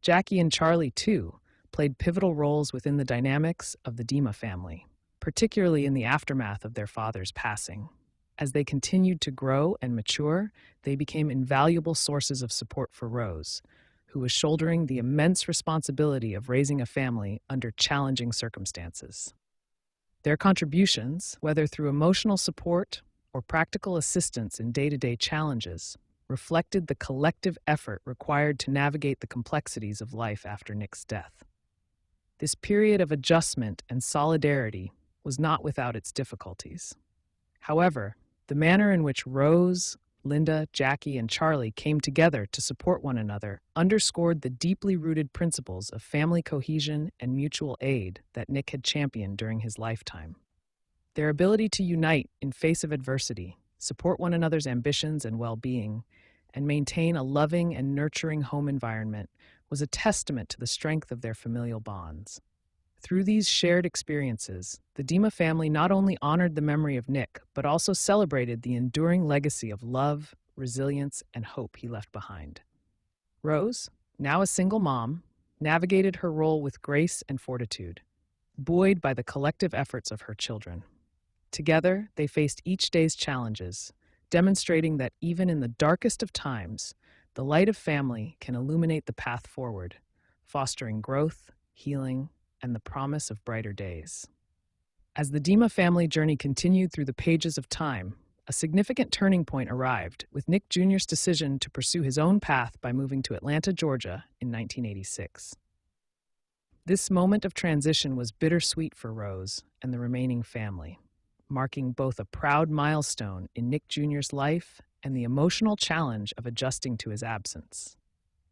Jackie and Charlie, too, played pivotal roles within the dynamics of the Dima family, particularly in the aftermath of their father's passing. As they continued to grow and mature, they became invaluable sources of support for Rose, who was shouldering the immense responsibility of raising a family under challenging circumstances. Their contributions, whether through emotional support or practical assistance in day-to-day challenges, reflected the collective effort required to navigate the complexities of life after Nick's death. This period of adjustment and solidarity was not without its difficulties. However, the manner in which Rose, Linda, Jackie, and Charlie came together to support one another underscored the deeply rooted principles of family cohesion and mutual aid that Nick had championed during his lifetime. Their ability to unite in face of adversity, support one another's ambitions and well-being, and maintain a loving and nurturing home environment was a testament to the strength of their familial bonds. Through these shared experiences, the Dima family not only honored the memory of Nick, but also celebrated the enduring legacy of love, resilience, and hope he left behind. Rose, now a single mom, navigated her role with grace and fortitude, buoyed by the collective efforts of her children. Together, they faced each day's challenges, demonstrating that even in the darkest of times, the light of family can illuminate the path forward, fostering growth, healing, and the promise of brighter days. As the Dima family journey continued through the pages of time, a significant turning point arrived with Nick Jr.'s decision to pursue his own path by moving to Atlanta, Georgia in 1986. This moment of transition was bittersweet for Rose and the remaining family, marking both a proud milestone in Nick Jr.'s life and the emotional challenge of adjusting to his absence.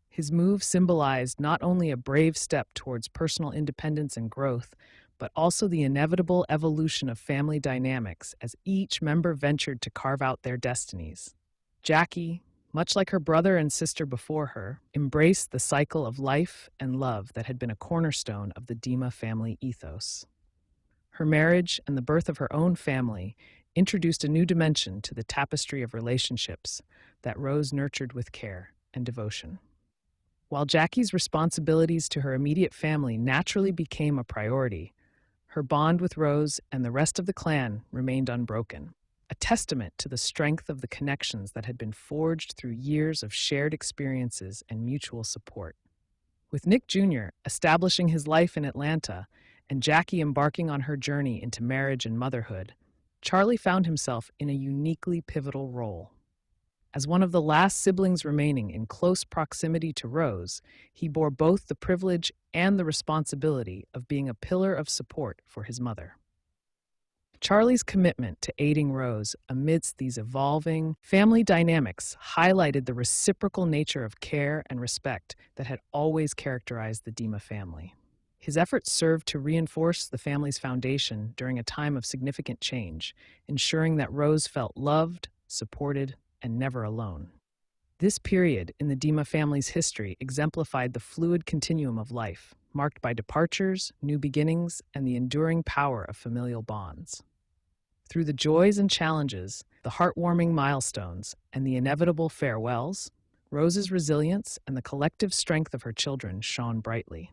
His move symbolized not only a brave step towards personal independence and growth, but also the inevitable evolution of family dynamics as each member ventured to carve out their destinies. Jackie, much like her brother and sister before her, embraced the cycle of life and love that had been a cornerstone of the Dima family ethos. Her marriage and the birth of her own family introduced a new dimension to the tapestry of relationships that Rose nurtured with care and devotion. While Jackie's responsibilities to her immediate family naturally became a priority, her bond with Rose and the rest of the clan remained unbroken, a testament to the strength of the connections that had been forged through years of shared experiences and mutual support. With Nick Jr. establishing his life in Atlanta and Jackie embarking on her journey into marriage and motherhood, Charlie found himself in a uniquely pivotal role. As one of the last siblings remaining in close proximity to Rose, he bore both the privilege and the responsibility of being a pillar of support for his mother. Charlie's commitment to aiding Rose amidst these evolving family dynamics highlighted the reciprocal nature of care and respect that had always characterized the Dima family. His efforts served to reinforce the family's foundation during a time of significant change, ensuring that Rose felt loved, supported, and never alone. This period in the Dima family's history exemplified the fluid continuum of life, marked by departures, new beginnings, and the enduring power of familial bonds. Through the joys and challenges, the heartwarming milestones, and the inevitable farewells, Rose's resilience and the collective strength of her children shone brightly.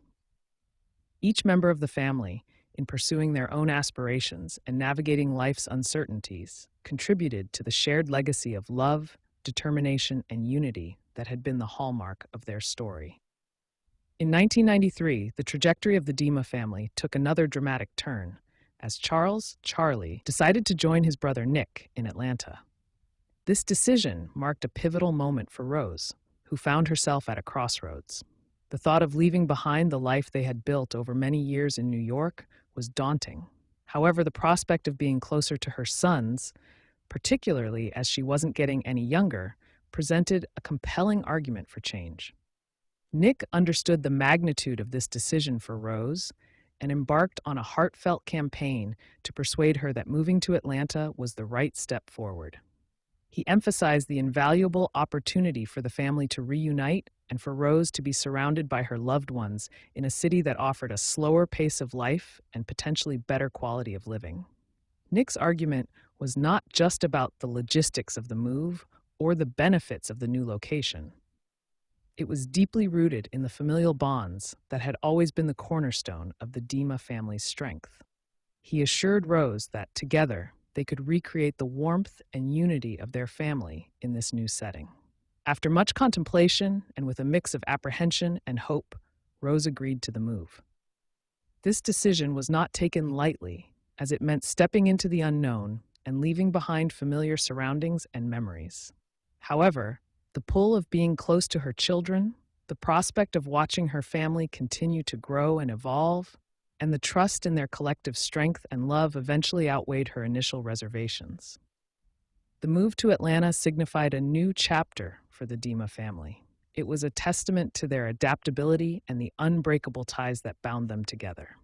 Each member of the family, in pursuing their own aspirations and navigating life's uncertainties, contributed to the shared legacy of love, determination, and unity that had been the hallmark of their story. In 1993, the trajectory of the Dima family took another dramatic turn as Charlie, decided to join his brother Nick in Atlanta. This decision marked a pivotal moment for Rose, who found herself at a crossroads. The thought of leaving behind the life they had built over many years in New York was daunting. However, the prospect of being closer to her sons, particularly as she wasn't getting any younger, presented a compelling argument for change. Nick understood the magnitude of this decision for Rose and embarked on a heartfelt campaign to persuade her that moving to Atlanta was the right step forward. He emphasized the invaluable opportunity for the family to reunite and for Rose to be surrounded by her loved ones in a city that offered a slower pace of life and potentially better quality of living. Nick's argument was not just about the logistics of the move or the benefits of the new location. It was deeply rooted in the familial bonds that had always been the cornerstone of the Dima family's strength. He assured Rose that together they could recreate the warmth and unity of their family in this new setting. After much contemplation and with a mix of apprehension and hope, Rose agreed to the move. This decision was not taken lightly, as it meant stepping into the unknown and leaving behind familiar surroundings and memories. However, the pull of being close to her children, the prospect of watching her family continue to grow and evolve, and the trust in their collective strength and love eventually outweighed her initial reservations. The move to Atlanta signified a new chapter for the Dima family. It was a testament to their adaptability and the unbreakable ties that bound them together.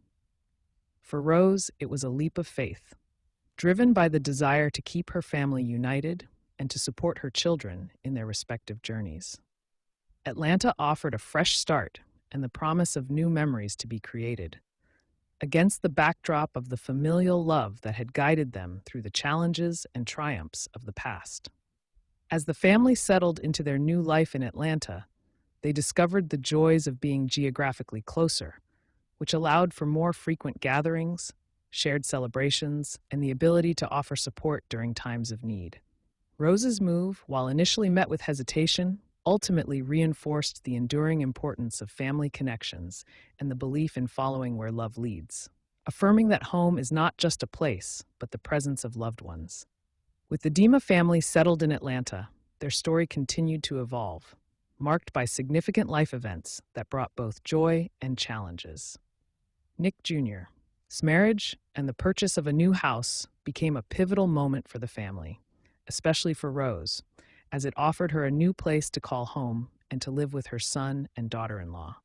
For Rose, it was a leap of faith, driven by the desire to keep her family united and to support her children in their respective journeys. Atlanta offered a fresh start and the promise of new memories to be created, against the backdrop of the familial love that had guided them through the challenges and triumphs of the past. As the family settled into their new life in Atlanta, they discovered the joys of being geographically closer, which allowed for more frequent gatherings, shared celebrations, and the ability to offer support during times of need. Rose's move, while initially met with hesitation, ultimately reinforced the enduring importance of family connections and the belief in following where love leads, affirming that home is not just a place, but the presence of loved ones. With the Dima family settled in Atlanta, their story continued to evolve, marked by significant life events that brought both joy and challenges. Nick Jr.'s marriage and the purchase of a new house became a pivotal moment for the family, especially for Rose, as it offered her a new place to call home and to live with her son and daughter-in-law.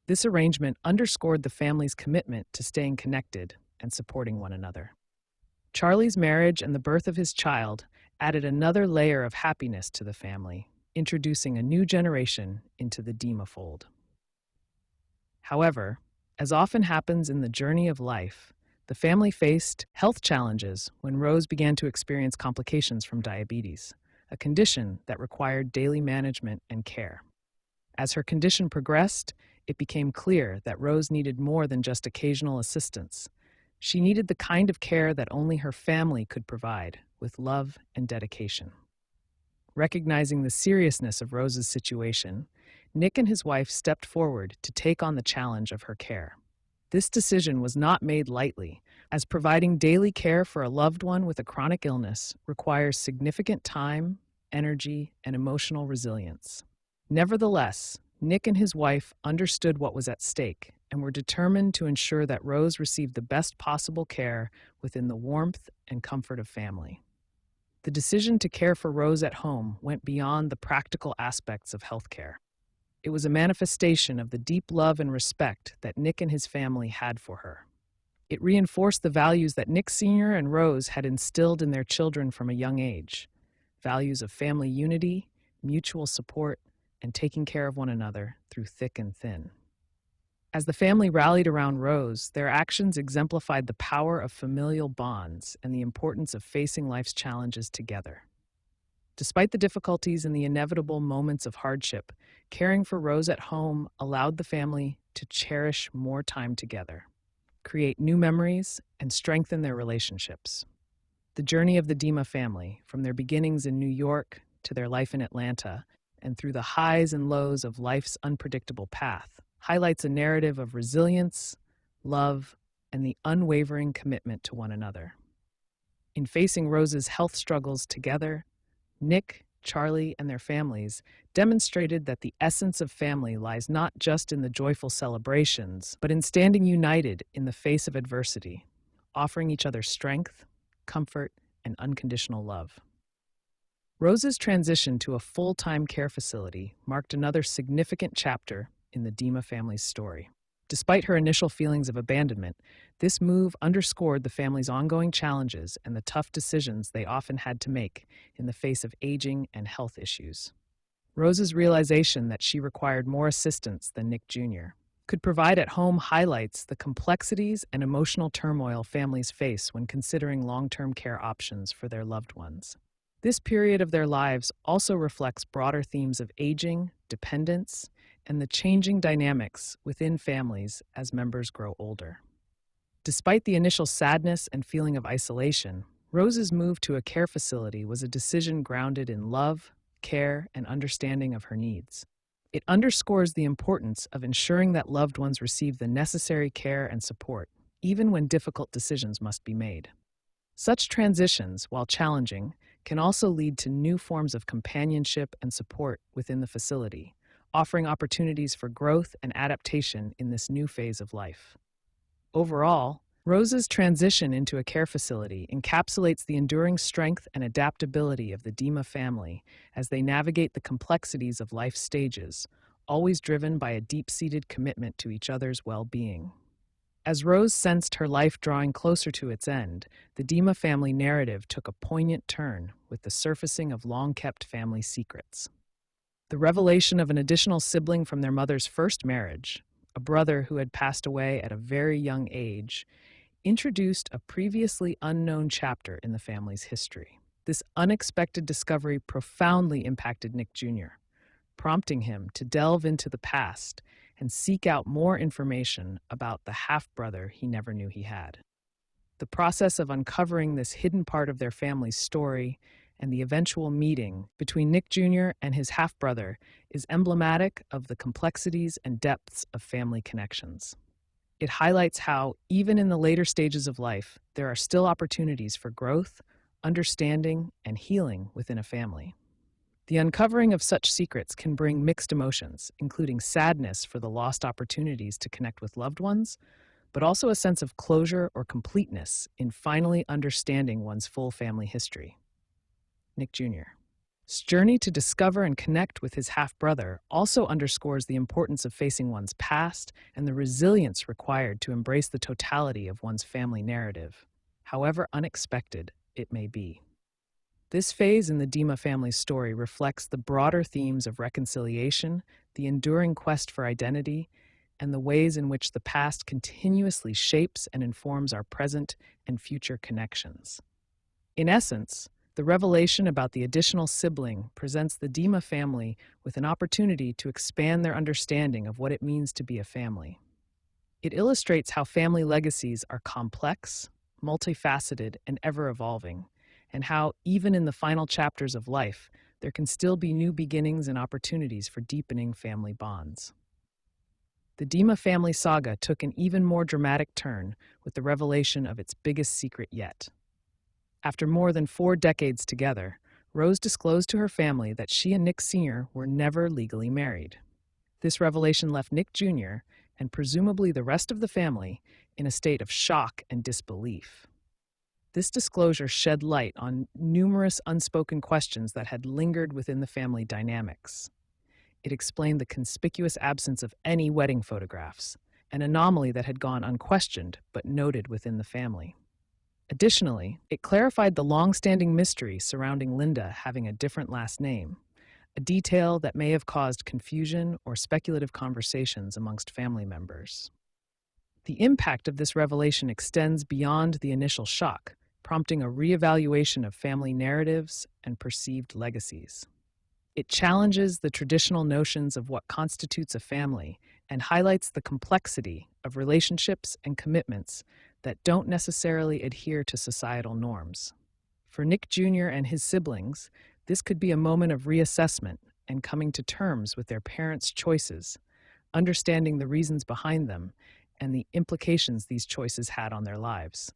This arrangement underscored the family's commitment to staying connected and supporting one another. Charlie's marriage and the birth of his child added another layer of happiness to the family, introducing a new generation into the Dima fold. However, as often happens in the journey of life, the family faced health challenges when Rose began to experience complications from diabetes, a condition that required daily management and care. As her condition progressed, it became clear that Rose needed more than just occasional assistance. She needed the kind of care that only her family could provide, with love and dedication. Recognizing the seriousness of Rose's situation, Nick and his wife stepped forward to take on the challenge of her care. This decision was not made lightly, as providing daily care for a loved one with a chronic illness requires significant time, energy, and emotional resilience. Nevertheless, Nick and his wife understood what was at stake and were determined to ensure that Rose received the best possible care within the warmth and comfort of family. The decision to care for Rose at home went beyond the practical aspects of healthcare. It was a manifestation of the deep love and respect that Nick and his family had for her. It reinforced the values that Nick Sr. and Rose had instilled in their children from a young age: values of family unity, mutual support, and taking care of one another through thick and thin. As the family rallied around Rose, their actions exemplified the power of familial bonds and the importance of facing life's challenges together. Despite the difficulties and the inevitable moments of hardship, caring for Rose at home allowed the family to cherish more time together, create new memories, and strengthen their relationships. The journey of the Dima family, from their beginnings in New York to their life in Atlanta, and through the highs and lows of life's unpredictable path, highlights a narrative of resilience, love, and the unwavering commitment to one another. In facing Rose's health struggles together, Nick, Charlie, and their families demonstrated that the essence of family lies not just in the joyful celebrations, but in standing united in the face of adversity, offering each other strength, comfort, and unconditional love. Rose's transition to a full-time care facility marked another significant chapter in the Dima family's story. Despite her initial feelings of abandonment, this move underscored the family's ongoing challenges and the tough decisions they often had to make in the face of aging and health issues. Rose's realization that she required more assistance than Nick Jr. could provide at home highlights the complexities and emotional turmoil families face when considering long-term care options for their loved ones. This period of their lives also reflects broader themes of aging, dependence, and the changing dynamics within families as members grow older. Despite the initial sadness and feeling of isolation, Rose's move to a care facility was a decision grounded in love, care, and understanding of her needs. It underscores the importance of ensuring that loved ones receive the necessary care and support, even when difficult decisions must be made. Such transitions, while challenging, can also lead to new forms of companionship and support within the facility, offering opportunities for growth and adaptation in this new phase of life. Overall, Rose's transition into a care facility encapsulates the enduring strength and adaptability of the Dima family as they navigate the complexities of life's stages, always driven by a deep-seated commitment to each other's well-being. As Rose sensed her life drawing closer to its end, the Dima family narrative took a poignant turn with the surfacing of long-kept family secrets. The revelation of an additional sibling from their mother's first marriage, a brother who had passed away at a very young age, introduced a previously unknown chapter in the family's history. This unexpected discovery profoundly impacted Nick Jr., prompting him to delve into the past and seek out more information about the half-brother he never knew he had. The process of uncovering this hidden part of their family's story and the eventual meeting between Nick Jr. and his half-brother is emblematic of the complexities and depths of family connections. It highlights how, even in the later stages of life, there are still opportunities for growth, understanding, and healing within a family. The uncovering of such secrets can bring mixed emotions, including sadness for the lost opportunities to connect with loved ones, but also a sense of closure or completeness in finally understanding one's full family history. Nick Jr. His journey to discover and connect with his half-brother also underscores the importance of facing one's past and the resilience required to embrace the totality of one's family narrative, however unexpected it may be. This phase in the Dima family's story reflects the broader themes of reconciliation, the enduring quest for identity, and the ways in which the past continuously shapes and informs our present and future connections. In essence, the revelation about the additional sibling presents the Dima family with an opportunity to expand their understanding of what it means to be a family. It illustrates how family legacies are complex, multifaceted, and ever-evolving, and how, even in the final chapters of life, there can still be new beginnings and opportunities for deepening family bonds. The Dima family saga took an even more dramatic turn with the revelation of its biggest secret yet. After more than 4 decades together, Rose disclosed to her family that she and Nick Sr. were never legally married. This revelation left Nick Jr., and presumably the rest of the family, in a state of shock and disbelief. This disclosure shed light on numerous unspoken questions that had lingered within the family dynamics. It explained the conspicuous absence of any wedding photographs, an anomaly that had gone unquestioned but noted within the family. Additionally, it clarified the long-standing mystery surrounding Linda having a different last name, a detail that may have caused confusion or speculative conversations amongst family members. The impact of this revelation extends beyond the initial shock, prompting a reevaluation of family narratives and perceived legacies. It challenges the traditional notions of what constitutes a family and highlights the complexity of relationships and commitments that don't necessarily adhere to societal norms. For Nick Jr. and his siblings, this could be a moment of reassessment and coming to terms with their parents' choices, understanding the reasons behind them and the implications these choices had on their lives.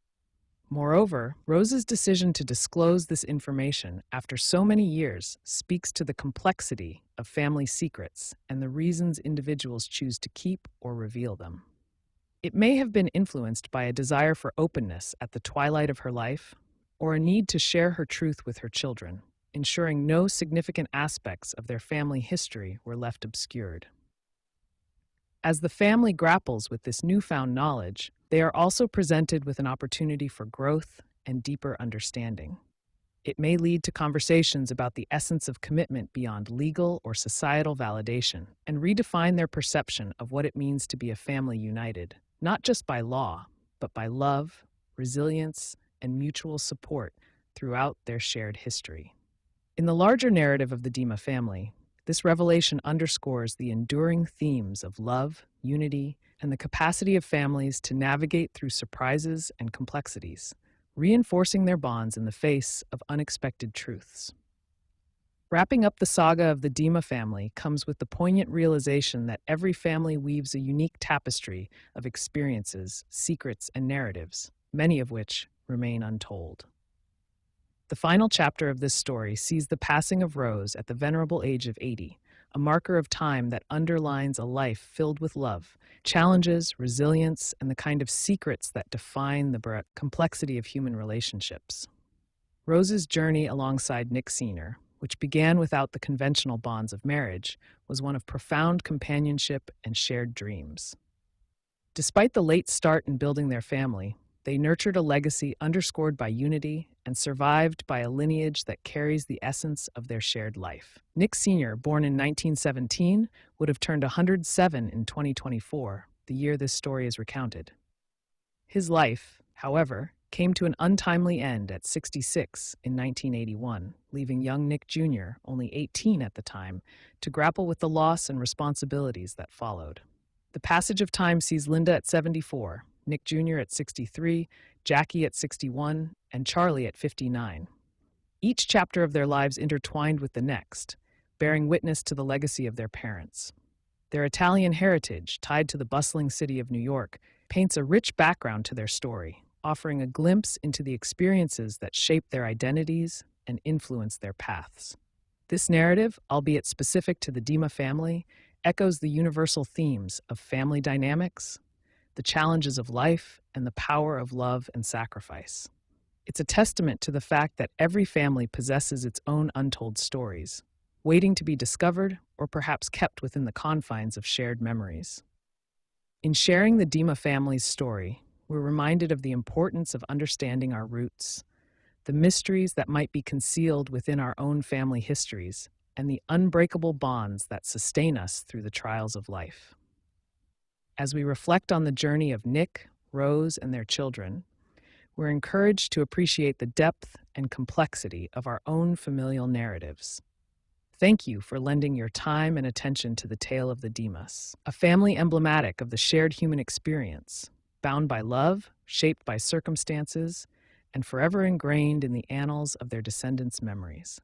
Moreover, Rose's decision to disclose this information after so many years speaks to the complexity of family secrets and the reasons individuals choose to keep or reveal them. It may have been influenced by a desire for openness at the twilight of her life, or a need to share her truth with her children, ensuring no significant aspects of their family history were left obscured. As the family grapples with this newfound knowledge, they are also presented with an opportunity for growth and deeper understanding. It may lead to conversations about the essence of commitment beyond legal or societal validation, and redefine their perception of what it means to be a family united, not just by law, but by love, resilience, and mutual support throughout their shared history. In the larger narrative of the Dima family, this revelation underscores the enduring themes of love, unity, and the capacity of families to navigate through surprises and complexities, reinforcing their bonds in the face of unexpected truths. Wrapping up the saga of the Dima family comes with the poignant realization that every family weaves a unique tapestry of experiences, secrets, and narratives, many of which remain untold. The final chapter of this story sees the passing of Rose at the venerable age of 80, a marker of time that underlines a life filled with love, challenges, resilience, and the kind of secrets that define the complexity of human relationships. Rose's journey alongside Nick Sr., which began without the conventional bonds of marriage, was one of profound companionship and shared dreams. Despite the late start in building their family, they nurtured a legacy underscored by unity and survived by a lineage that carries the essence of their shared life. Nick Sr., born in 1917, would have turned 107 in 2024, the year this story is recounted. His life, however, came to an untimely end at 66 in 1981, leaving young Nick Jr., only 18 at the time, to grapple with the loss and responsibilities that followed. The passage of time sees Linda at 74, Nick Jr. at 63, Jackie at 61, and Charlie at 59. Each chapter of their lives intertwined with the next, bearing witness to the legacy of their parents. Their Italian heritage, tied to the bustling city of New York, paints a rich background to their story, offering a glimpse into the experiences that shape their identities and influence their paths. This narrative, albeit specific to the Dima family, echoes the universal themes of family dynamics, the challenges of life, and the power of love and sacrifice. It's a testament to the fact that every family possesses its own untold stories, waiting to be discovered or perhaps kept within the confines of shared memories. In sharing the Dima family's story, we're reminded of the importance of understanding our roots, the mysteries that might be concealed within our own family histories, and the unbreakable bonds that sustain us through the trials of life. As we reflect on the journey of Nick, Rose, and their children, we're encouraged to appreciate the depth and complexity of our own familial narratives. Thank you for lending your time and attention to the tale of the Dimas, a family emblematic of the shared human experience, bound by love, shaped by circumstances, and forever ingrained in the annals of their descendants' memories.